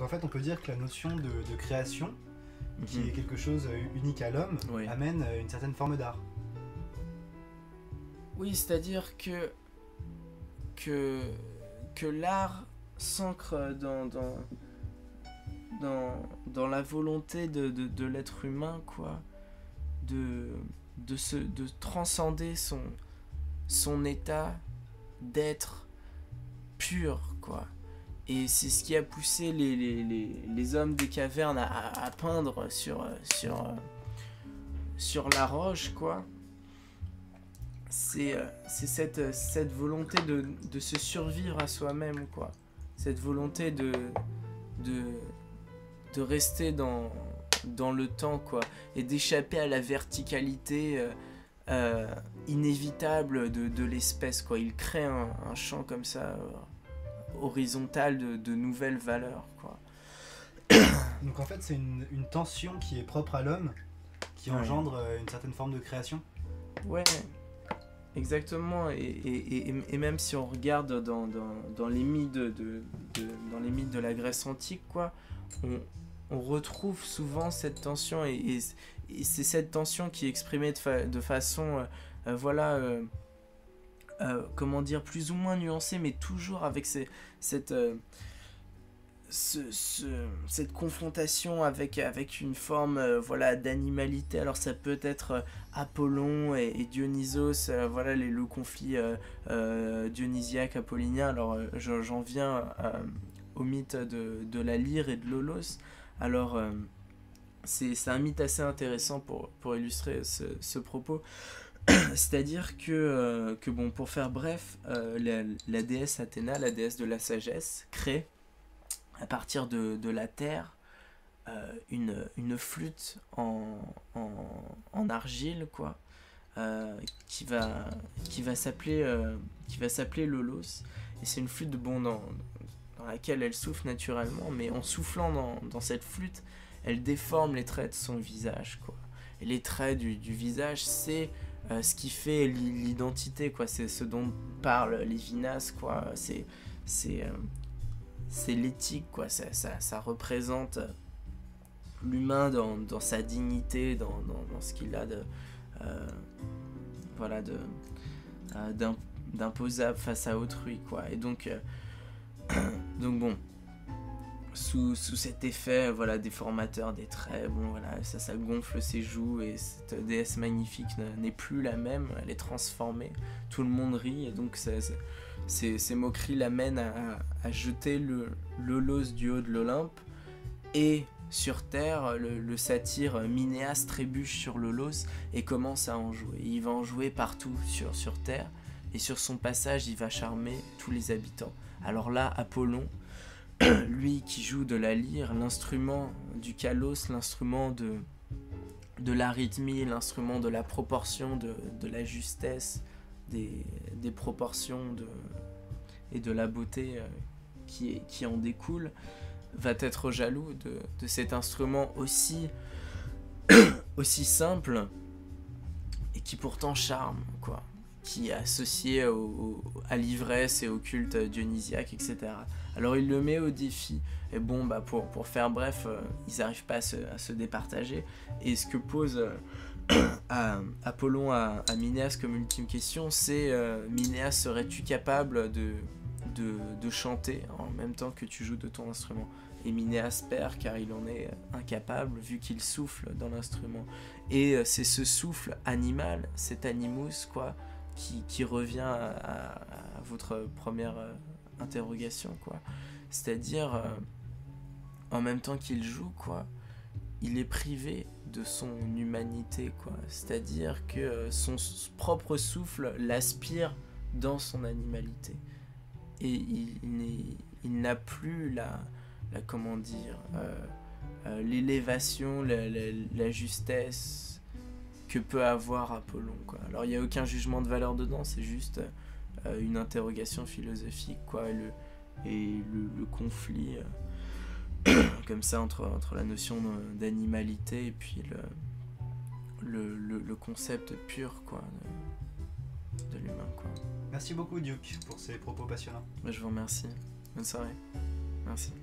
en fait, on peut dire que la notion de création, qui Mhm. est quelque chose unique à l'homme, Oui. amène une certaine forme d'art. Oui, c'est-à-dire que, que l'art s'ancre dans la volonté de l'être humain, quoi, de transcender son état d'être pur, quoi. Et c'est ce qui a poussé les hommes des cavernes à peindre sur la roche, quoi. C'est cette volonté de se survivre à soi-même, quoi. Cette volonté de, de rester dans le temps, quoi. Et d'échapper à la verticalité inévitable de l'espèce, quoi. Il crée un champ comme ça, horizontal de nouvelles valeurs, quoi. Donc en fait, c'est une tension qui est propre à l'homme, qui Ouais. engendre une certaine forme de création. Ouais, exactement. Et même si on regarde dans les mythes dans les mythes de la Grèce antique, quoi, on retrouve souvent cette tension, et c'est cette tension qui est exprimée de façon voilà, comment dire, plus ou moins nuancée, mais toujours avec cette cette confrontation avec une forme voilà, d'animalité. Alors ça peut être Apollon et Dionysos, voilà, le conflit dionysiaque apollinien. Alors j'en viens au mythe de la lyre et de l'Olos. Alors c'est un mythe assez intéressant pour illustrer ce propos. C'est-à-dire que bon, pour faire bref, la déesse Athéna, la déesse de la sagesse, crée à partir de la terre une flûte en argile, quoi, qui va s'appeler l'Olos. Et c'est une flûte dans laquelle elle souffle naturellement, mais en soufflant dans cette flûte, elle déforme les traits de son visage, quoi. Et les traits du visage, c'est ce qui fait l'identité, quoi. C'est ce dont parlent Lévinas, quoi. C'est l'éthique, quoi. Ça représente l'humain dans sa dignité, dans ce qu'il a voilà, d'imposable face à autrui, quoi. Et donc bon, sous cet effet, voilà, déformateur des traits, bon, voilà, ça gonfle ses joues, et cette déesse magnifique n'est plus la même, elle est transformée, tout le monde rit, et donc ces moqueries l'amènent à jeter l'Olos du haut de l'Olympe, et sur Terre, le satyre Minéas trébuche sur l'Olos et commence à en jouer. Il va en jouer partout sur Terre, et sur son passage, il va charmer tous les habitants. Alors là, Apollon, lui qui joue de la lyre, l'instrument du kalos, l'instrument de l'arythmie, l'instrument de la proportion, de la justesse, des proportions et de la beauté qui en découle, va être jaloux de cet instrument aussi simple et qui pourtant charme, quoi, qui est associé à l'ivresse et au culte dionysiaque, etc. Alors il le met au défi, et bon, bah pour faire bref, ils n'arrivent pas à se départager, et ce que pose Apollon à Minéas comme ultime question, c'est Minéas, serais-tu capable de chanter en même temps que tu joues de ton instrument? Et Minéas perd, car il en est incapable, vu qu'il souffle dans l'instrument. Et c'est ce souffle animal, cet animus, quoi, qui revient à votre première interrogation, quoi. C'est-à-dire, en même temps qu'il joue, quoi, il est privé de son humanité, quoi. C'est-à-dire que son propre souffle l'aspire dans son animalité. Et il n'a plus la comment dire, l'élévation, la justesse que peut avoir Apollon, quoi. Alors il n'y a aucun jugement de valeur dedans, c'est juste une interrogation philosophique, quoi, et le conflit comme ça entre la notion d'animalité et puis le concept pur, quoi, de l'humain, quoi. Merci beaucoup Duke pour ces propos passionnants. Je vous remercie. Bonne soirée. Merci.